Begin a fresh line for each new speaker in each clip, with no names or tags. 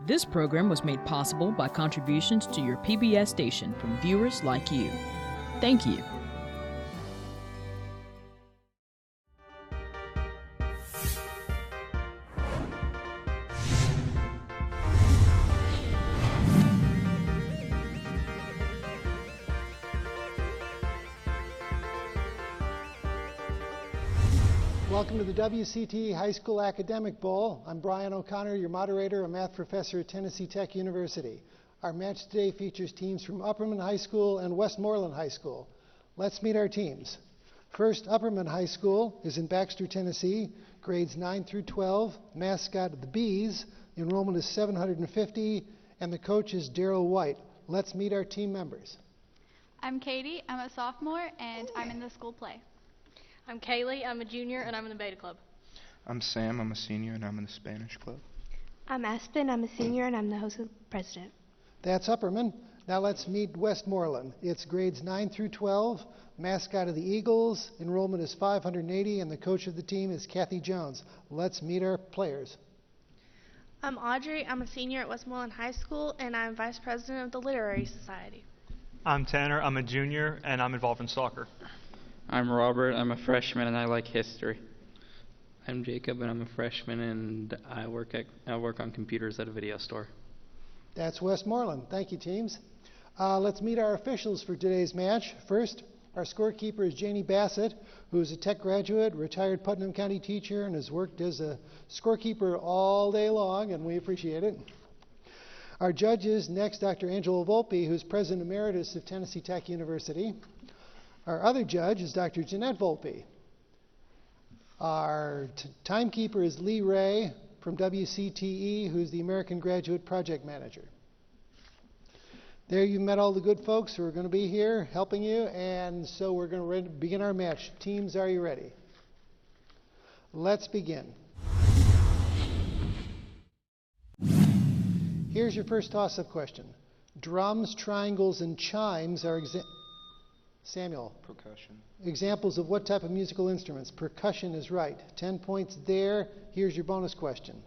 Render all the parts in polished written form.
This program was made possible by contributions to your PBS station from viewers like you. Thank you.
Welcome to the WCTE High School Academic Bowl. I'm Brian O'Connor, your moderator, a math professor at Tennessee Tech University. Our match today features teams from Upperman High School and Westmoreland High School. Let's meet our teams. First, Upperman High School is in Baxter, Tennessee, grades 9 through 12, mascot of the Bees, enrollment is 750, and the coach is Daryl White. Let's meet our team members.
I'm Katie, I'm a sophomore, and I'm in the school play.
I'm Kaylee, I'm a junior, and I'm in the Beta Club.
I'm Sam, I'm a senior, and I'm in the Spanish Club.
I'm Aspen, I'm a senior, and I'm the host president.
That's Upperman. Now let's meet Westmoreland. It's grades 9 through 12, mascot of the Eagles, enrollment is 580, and the coach of the team is Kathy Jones. Let's meet our players.
I'm Audrey, I'm a senior at Westmoreland High School, and I'm vice president of the Literary Society.
I'm Tanner, I'm a junior, and I'm involved in soccer.
I'm Robert, I'm a freshman and I like history. I'm Jacob and I'm a freshman and I work on computers at a video store.
That's Westmoreland. Thank you, teams. Let's meet our officials for today's match. First, our scorekeeper is Janie Bassett, who is a Tech graduate, retired Putnam County teacher, and has worked as a scorekeeper all day long, and we appreciate it. Our judges, next, Dr. Angela Volpe, who's president emeritus of Tennessee Tech University. Our other judge is Dr. Jeanette Volpe. Our timekeeper is Lee Ray from WCTE, who's the American Graduate Project Manager. There you met all the good folks who are going to be here helping you, and so we're going to begin our match. Teams, are you ready? Let's begin. Here's your first toss-up question. Drums, triangles, and chimes are Samuel.
Percussion.
Examples of what type of musical instruments? Percussion is right. 10 points there. Here's your bonus question.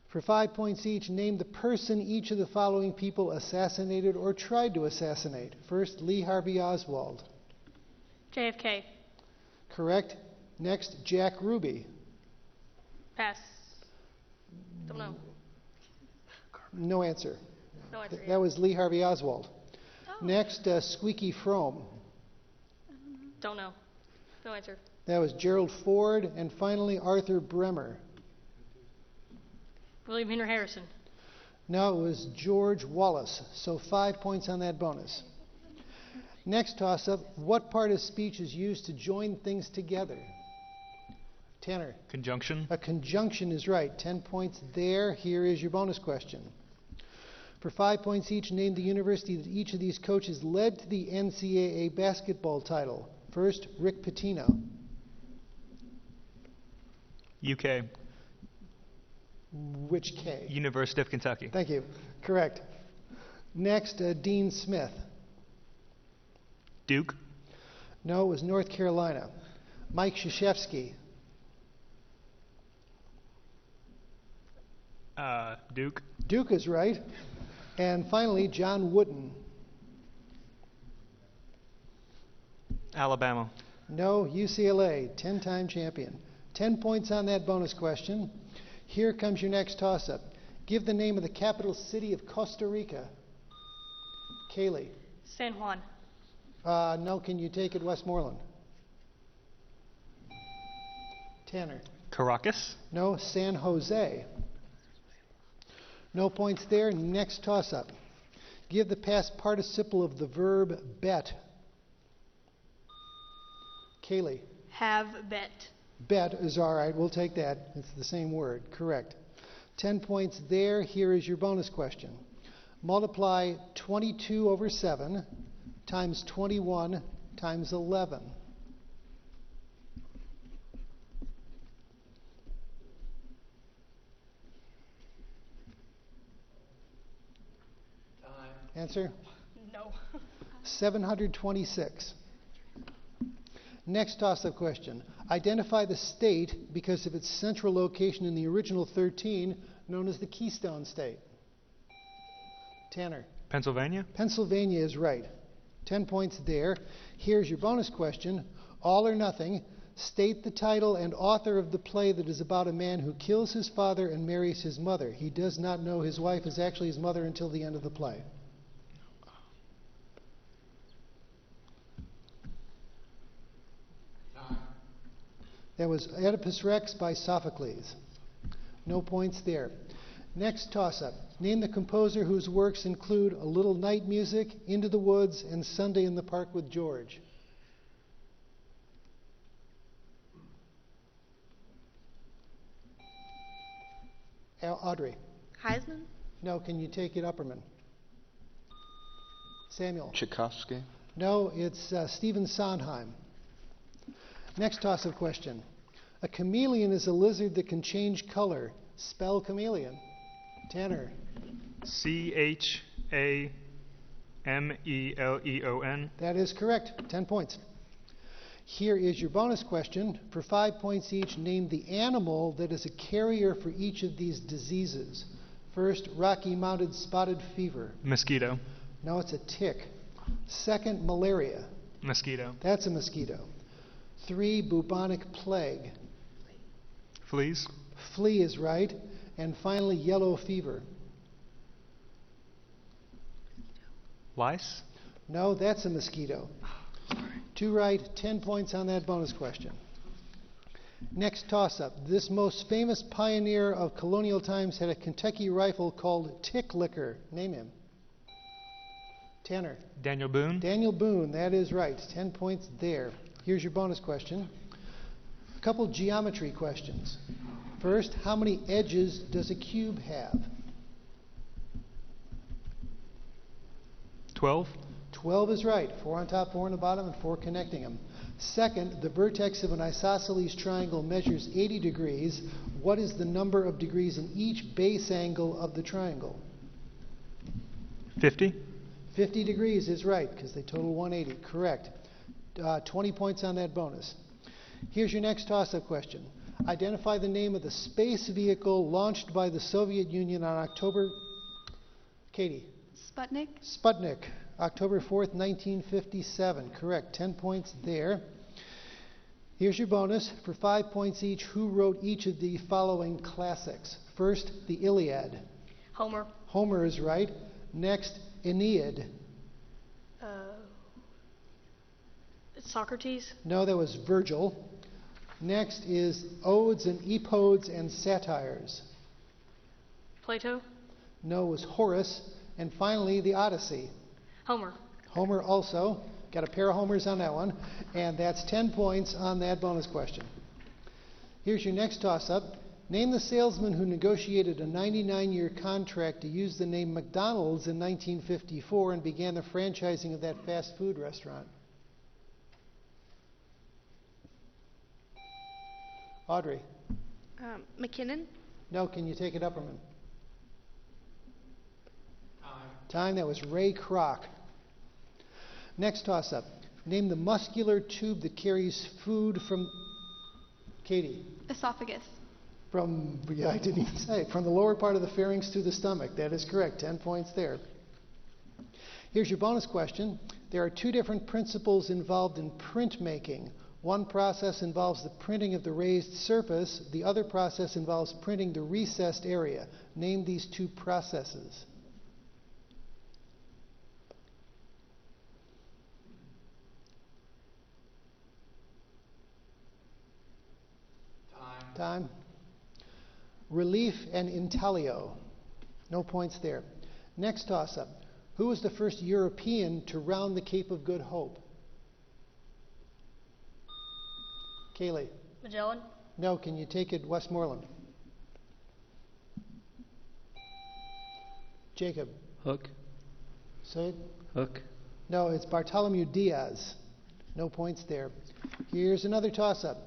For 5 points each, name the person each of the following people assassinated or tried to assassinate. First, Lee Harvey Oswald.
JFK.
Correct. Next, Jack Ruby.
Pass. Don't know.
No answer.
No answer.
That was Lee Harvey Oswald. Next, Squeaky Fromme.
Don't know. No answer.
That was Gerald Ford. And finally, Arthur Bremer.
William Henry Harrison.
No, it was George Wallace. So 5 points on that bonus. Next toss-up, what part of speech is used to join things together? Tanner.
Conjunction.
A conjunction is right. 10 points there. Here is your bonus question. For 5 points each, name the university that each of these coaches led to the NCAA basketball title. First, Rick Pitino.
UK.
Which K?
University of Kentucky.
Thank you. Correct. Next, Dean Smith.
Duke.
No, it was North Carolina. Mike Krzyzewski.
Duke.
Duke is right. And finally, John Wooden.
Alabama.
No, UCLA, 10-time champion. 10 points on that bonus question. Here comes your next toss-up. Give the name of the capital city of Costa Rica. Kaylee.
San Juan.
No, can you take it Westmoreland? Tanner.
Caracas.
No, San Jose. No points there. Next toss-up. Give the past participle of the verb bet. Kaylee.
Have bet.
Bet is all right. We'll take that. It's the same word. Correct. 10 points there. Here is your bonus question. Multiply 22 over 7 times 21 times 11. Answer?
No.
726. Next toss-up question. Identify the state because of its central location in the original 13, known as the Keystone State? Tanner.
Pennsylvania.
Pennsylvania is right. 10 points there. Here's your bonus question. All or nothing. State the title and author of the play that is about a man who kills his father and marries his mother. He does not know his wife is actually his mother until the end of the play. That was Oedipus Rex by Sophocles. No points there. Next toss-up. Name the composer whose works include A Little Night Music, Into the Woods, and Sunday in the Park with George. Audrey.
Heisman?
No, can you take it, Upperman? Samuel.
Tchaikovsky.
No, it's Stephen Sondheim. Next toss-up question. A chameleon is a lizard that can change color. Spell chameleon. Tanner.
Chameleon.
That is correct. 10 points. Here is your bonus question. For 5 points each, name the animal that is a carrier for each of these diseases. First, Rocky Mountain spotted fever.
Mosquito.
No, it's a tick. Second, malaria.
Mosquito.
That's a mosquito. 3, bubonic plague.
Fleas.
Flea is right. And finally, yellow fever.
Lice.
No, that's a mosquito. 2 right, 10 points on that bonus question. Next toss-up. This most famous pioneer of colonial times had a Kentucky rifle called Tick Licker. Name him. Tanner.
Daniel Boone.
Daniel Boone, that is right. 10 points there. Here's your bonus question. A couple geometry questions. First, how many edges does a cube have?
12.
12 is right. 4 on top, 4 on the bottom, and 4 connecting them. Second, the vertex of an isosceles triangle measures 80 degrees. What is the number of degrees in each base angle of the triangle?
50.
50 degrees is right, because they total 180. Correct. 20 points on that bonus. Here's your next toss-up question. Identify the name of the space vehicle launched by the Soviet Union on October... Katie.
Sputnik.
Sputnik. October 4th, 1957. Correct. 10 points there. Here's your bonus. For 5 points each, who wrote each of the following classics? First, the Iliad.
Homer.
Homer is right. Next, Aeneid.
It's Socrates.
No, that was Virgil. Next is Odes and Epodes and Satires.
Plato.
No, it was Horace. And finally, the Odyssey.
Homer.
Homer also. Got a pair of homers on that one. And that's 10 points on that bonus question. Here's your next toss-up. Name the salesman who negotiated a 99-year contract to use the name McDonald's in 1954 and began the franchising of that fast food restaurant. Audrey.
McKinnon?
No, can you take it, Upperman? Time. That was Ray Kroc. Next toss-up. Name the muscular tube that carries food from... Katie.
Esophagus.
I didn't even say it. From the lower part of the pharynx to the stomach. That is correct. 10 points there. Here's your bonus question. There are 2 different principles involved in printmaking. One process involves the printing of the raised surface. The other process involves printing the recessed area. Name these 2 processes. Time. Relief and intaglio. No points there. Next toss-up. Who was the first European to round the Cape of Good Hope? Kaylee.
Magellan.
No, can you take it, Westmoreland? Jacob.
Hook.
Say it.
Hook.
No, it's Bartholomew Diaz. No points there. Here's another toss-up.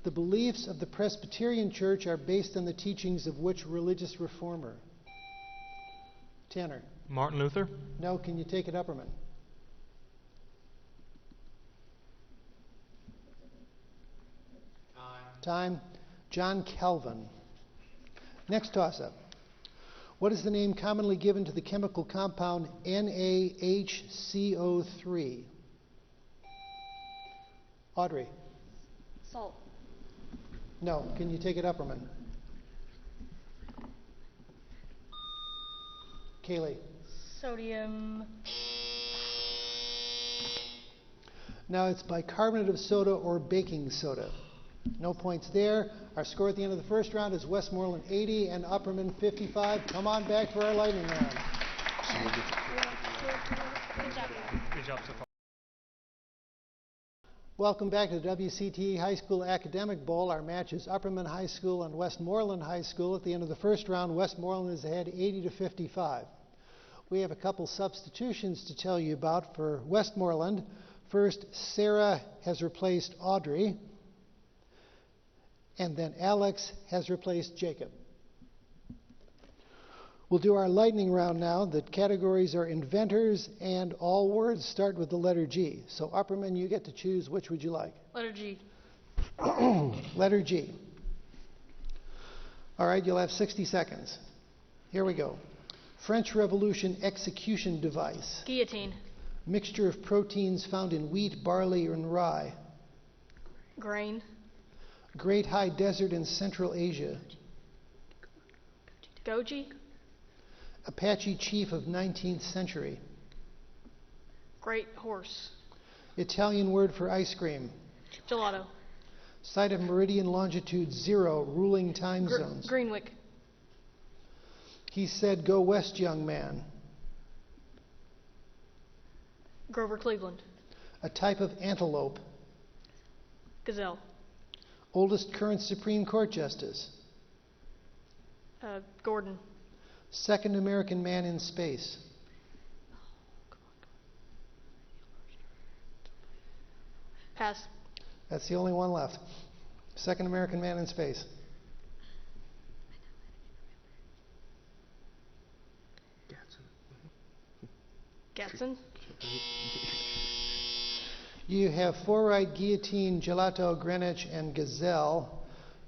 The beliefs of the Presbyterian Church are based on the teachings of which religious reformer? Tanner.
Martin Luther.
No, can you take it, Upperman? Time. John Calvin. Next toss-up. What is the name commonly given to the chemical compound NaHCO3? Audrey?
Salt.
No. Can you take it, Upperman? Kaylee?
Sodium.
Now it's bicarbonate of soda or baking soda. No points there. Our score at the end of the first round is Westmoreland 80 and Upperman 55. Come on back for our lightning round.
Good job so far.
Welcome back to the WCTE High School Academic Bowl. Our match is Upperman High School and Westmoreland High School. At the end of the first round, Westmoreland is ahead 80 to 55. We have a couple substitutions to tell you about for Westmoreland. First, Sarah has replaced Audrey, and then Alex has replaced Jacob. We'll do our lightning round now. The categories are inventors, and all words start with the letter G. So, Upperman, you get to choose which would you like.
Letter G.
Letter G. All right, you'll have 60 seconds. Here we go. French Revolution execution device.
Guillotine.
Mixture of proteins found in wheat, barley, and rye.
Grain.
Great high desert in Central Asia.
Goji.
Apache chief of 19th century.
Great horse.
Italian word for ice cream.
Gelato.
Site of meridian longitude 0, ruling time zones.
Greenwick.
He said, "Go west, young man."
Grover Cleveland.
A type of antelope.
Gazelle.
Oldest current Supreme Court justice.
Gordon.
Second American man in space.
Pass.
That's the only one left. Second American man in space.
Gatson.
You have four right: guillotine, gelato, Greenwich, and gazelle.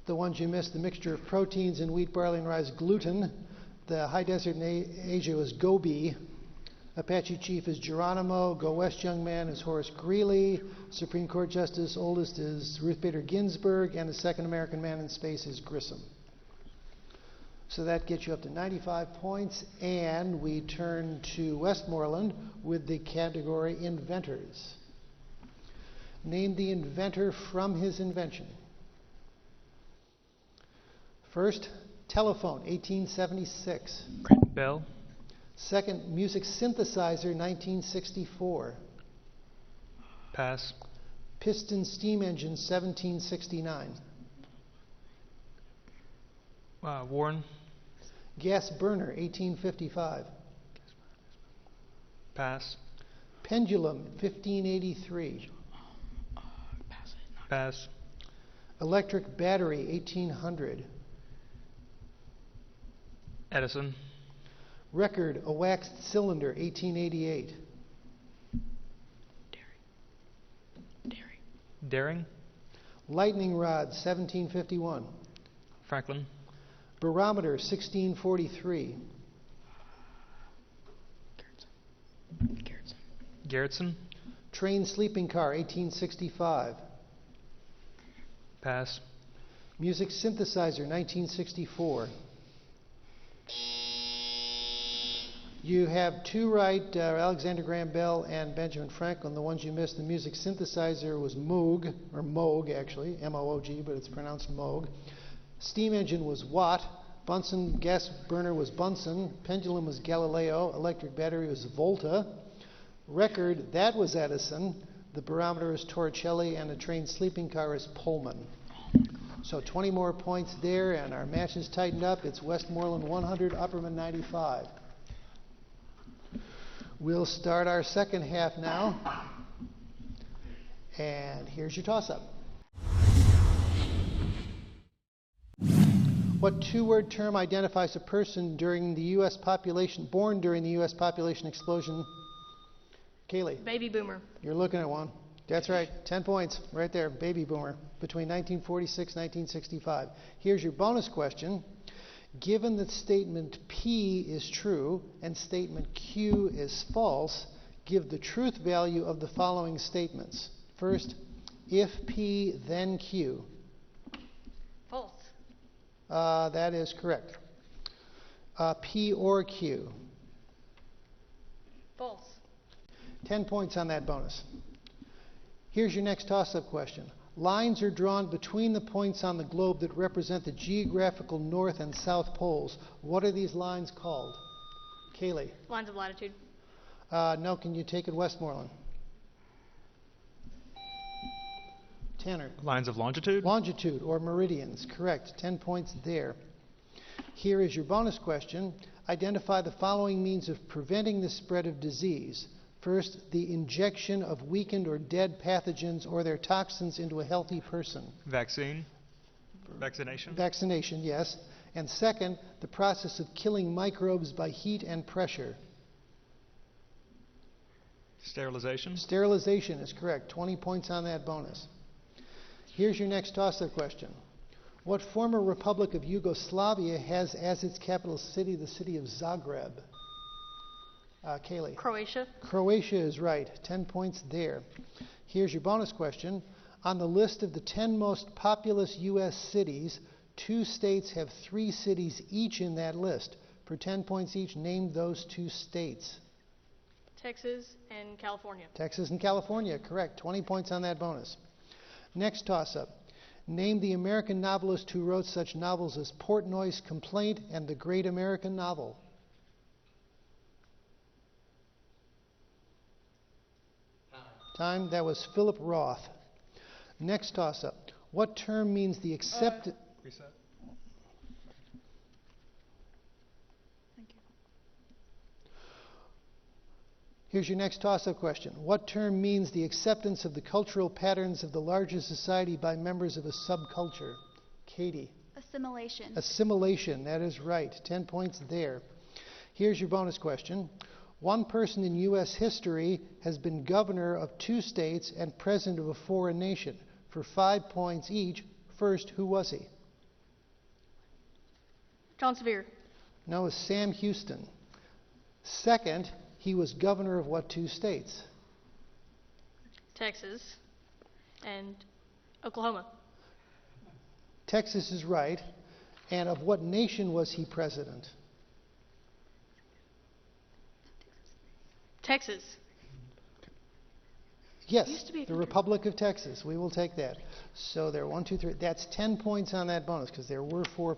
The ones you missed, the mixture of proteins in wheat, barley, and rye, gluten. The high desert in Asia was Gobi. Apache chief is Geronimo. Go west, young man is Horace Greeley. Supreme Court justice, oldest, is Ruth Bader Ginsburg. And the second American man in space is Grissom. So that gets you up to 95 points. And we turn to Westmoreland with the category inventors. Name the inventor from his invention. First, telephone, 1876.
Bell.
Second, music synthesizer, 1964.
Pass.
Piston steam engine, 1769.
Warren.
Gas burner, 1855.
Pass.
Pendulum, 1583.
Pass.
Electric battery, 1800.
Edison.
Record, a waxed cylinder, 1888.
Daring.
Lightning rod, 1751.
Franklin.
Barometer, 1643.
Garretson.
Train sleeping car, 1865.
Pass.
Music synthesizer, 1964. You have two right, Alexander Graham Bell and Benjamin Franklin. The ones you missed, the music synthesizer was Moog, or Moog actually, M-O-O-G, but it's pronounced Moog. Steam engine was Watt. Bunsen gas burner was Bunsen. Pendulum was Galileo. Electric battery was Volta. Record, that was Edison. The barometer is Torricelli, and the train sleeping car is Pullman. So 20 more points there, and our match is tightened up. It's Westmoreland 100, Upperman 95. We'll start our second half now. And here's your toss-up. What two-word term identifies a person during the U.S. population, born during the U.S. population explosion? Kaylee.
Baby boomer.
You're looking at one. That's right. 10 points right there. Baby boomer. Between 1946 and 1965. Here's your bonus question. Given that statement P is true and statement Q is false, give the truth value of the following statements. First, if P, then Q.
False.
That is correct. P or Q.
False.
10 points on that bonus. Here's your next toss-up question. Lines are drawn between the points on the globe that represent the geographical north and south poles. What are these lines called? Kaylee?
Lines of latitude.
No, can you take it Westmoreland? Tanner?
Lines of longitude?
Longitude or meridians, correct. 10 points there. Here is your bonus question. Identify the following means of preventing the spread of disease. First, the injection of weakened or dead pathogens or their toxins into a healthy person.
Vaccine? Vaccination?
Vaccination, yes. And second, the process of killing microbes by heat and pressure.
Sterilization?
Sterilization is correct. 20 points on that bonus. Here's your next toss-up question. What former republic of Yugoslavia has as its capital city the city of Zagreb? Kaylee?
Croatia.
Croatia is right. 10 points there. Here's your bonus question. On the list of the 10 most populous U.S. cities, 2 states have 3 cities each in that list. For 10 points each, name those 2 states.
Texas and California.
Texas and California, correct. 20 points on that bonus. Next toss-up. Name the American novelist who wrote such novels as Portnoy's Complaint and The Great American Novel. Time. That was Philip Roth. Next toss-up. What term means the accepted...
Reset.
Here's your next toss-up question. What term means the acceptance of the cultural patterns of the larger society by members of a subculture? Katie?
Assimilation.
Assimilation, that is right. 10 points there. Here's your bonus question. One person in U.S. history has been governor of 2 states and president of a foreign nation. For 5 points each, first, who was he?
John Sevier.
No, it's Sam Houston. Second, he was governor of what 2 states?
Texas and Oklahoma.
Texas is right. And of what nation was he president?
Texas.
Yes,
Used to be a
the
country.
Republic of Texas. We will take that. So there are 1, 2, 3. That's 10 points on that bonus because there were 4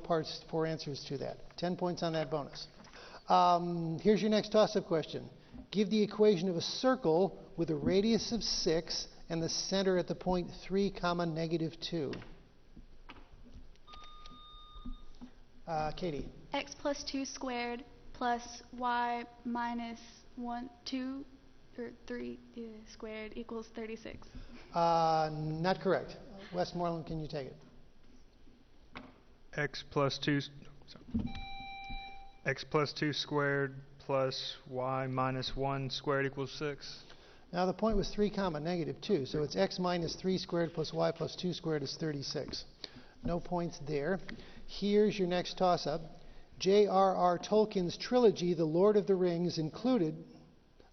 answers to that. 10 points on that bonus. Here's your next toss-up question. Give the equation of a circle with a radius of 6 and the center at the point 3, -2. Katie?
X plus 2 squared plus y minus 1, 2, or 3 squared equals 36.
Not correct. Westmoreland, can you take it?
X plus 2 squared plus y minus 1 squared equals 6.
Now the point was 3, -2, so it's x minus 3 squared plus y plus 2 squared is 36. No points there. Here's your next toss-up. J.R.R. Tolkien's trilogy, The Lord of the Rings, included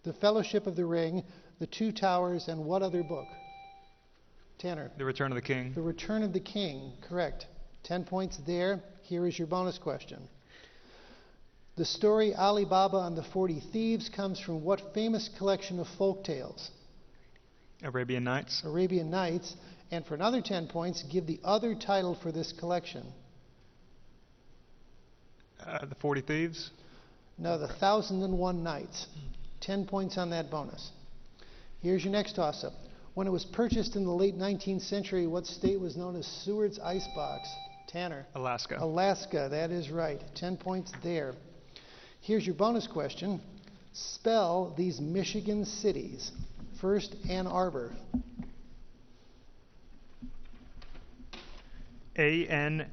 The Fellowship of the Ring, The Two Towers, and what other book? Tanner?
The Return of the King.
The Return of the King, correct. 10 points there. Here is your bonus question. The story Ali Baba and the 40 Thieves comes from what famous collection of folk tales?
Arabian Nights.
Arabian Nights. And for another 10 points, give the other title for this collection.
The 40 Thieves.
No, the 1001 Nights. 10 points on that bonus. Here's your next toss-up. When it was purchased in the late 19th century, what state was known as Seward's Icebox? Tanner?
Alaska.
Alaska, that is right. 10 points there. Here's your bonus question. Spell these Michigan cities. First, Ann Arbor.
A-N-A-R-B-O-R.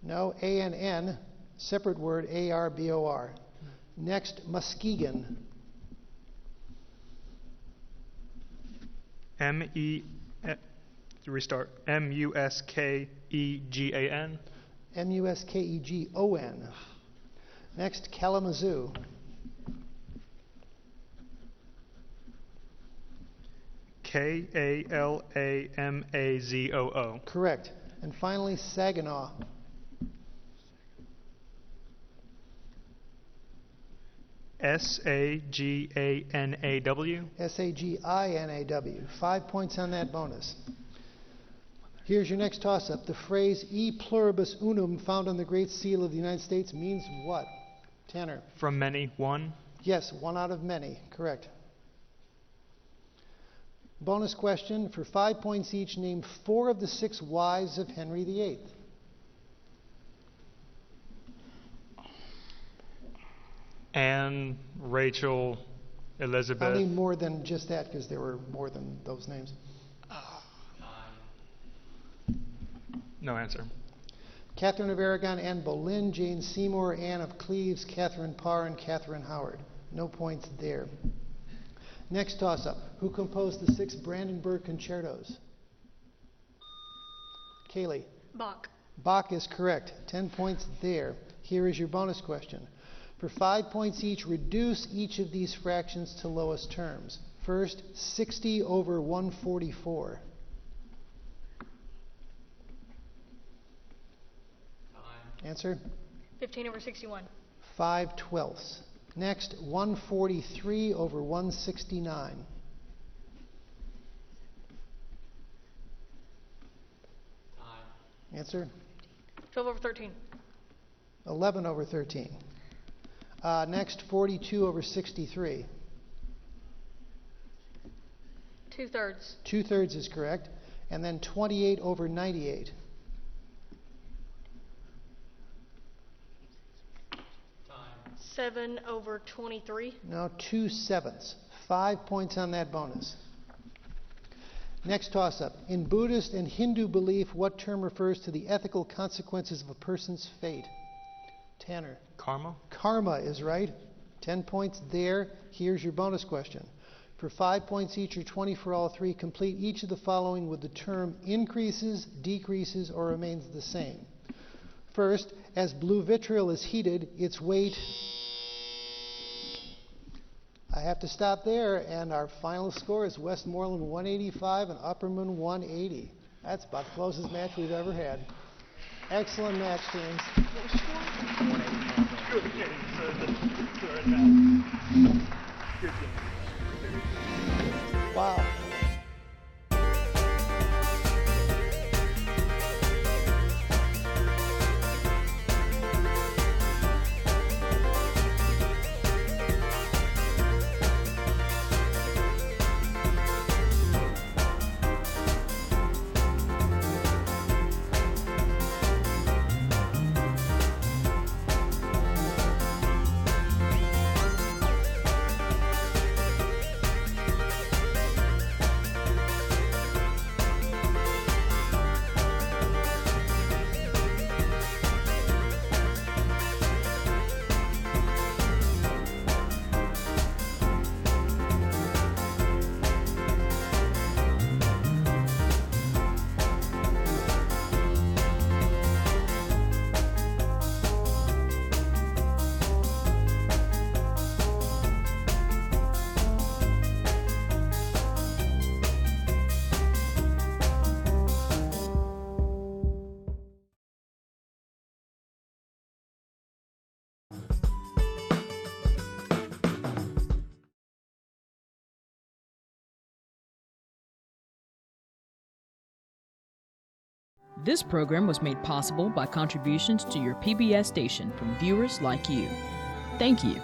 No, A-N-N, separate word, A-R-B-O-R. Next, Muskegon.
Restart. M-U-S-K-E-G-A-N.
Muskegon. Next, Kalamazoo.
Kalamazoo.
Correct. And finally, Saginaw.
Saginaw.
Saginaw. 5 points on that bonus. Here's your next toss-up. The phrase e pluribus unum found on the Great Seal of the United States means what? Tanner.
From many, one.
Yes, one out of many. Correct. Bonus question. For 5 points each, name 4 of the 6 wives of Henry VIII.
Anne, Rachel, Elizabeth.
I need more than just that because there were more than those names.
No answer.
Catherine of Aragon, Anne Boleyn, Jane Seymour, Anne of Cleves, Catherine Parr, and Catherine Howard. No points there. Next toss-up. Who composed the 6 Brandenburg concertos? Kaylee.
Bach.
Bach is correct. 10 points there. Here is your bonus question. For 5 points each, reduce each of these fractions to lowest terms. First, 60 over 144. Answer?
15 over 61.
5/12. Next, 143 over 169. Answer?
12 over 13.
11 over 13. Next, 42 over 63.
2/3.
2/3 is correct. And then 28 over 98.
7 over 23.
No, 2/7. 5 points on that bonus. Next toss-up. In Buddhist and Hindu belief, what term refers to the ethical consequences of a person's fate? Tanner.
Karma.
Karma is right. 10 points there. Here's your bonus question. For 5 points each or 20 for all 3, complete each of the following with the term increases, decreases, or remains the same. First, as blue vitriol is heated, its weight... I have to stop there, and our final score is Westmoreland 185 and Upperman 180. That's about the closest match we've ever had. Excellent match, teams. Wow.
This program was made possible by contributions to your PBS station from viewers like you. Thank you.